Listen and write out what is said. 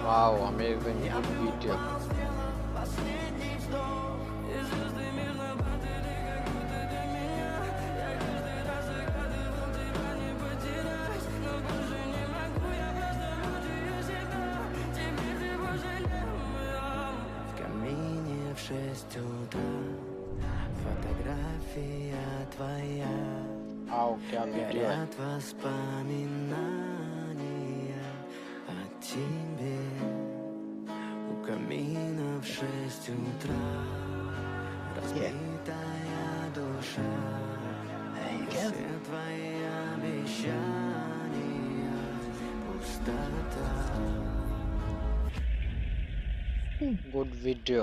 Wow, amazing good video. В камине в 6 утра фотография твоя. Wow, क्या video है. Горят воспоминания о тебе. У камина в 6 утра разбитая душа. Все твои обещания пустота. Good video.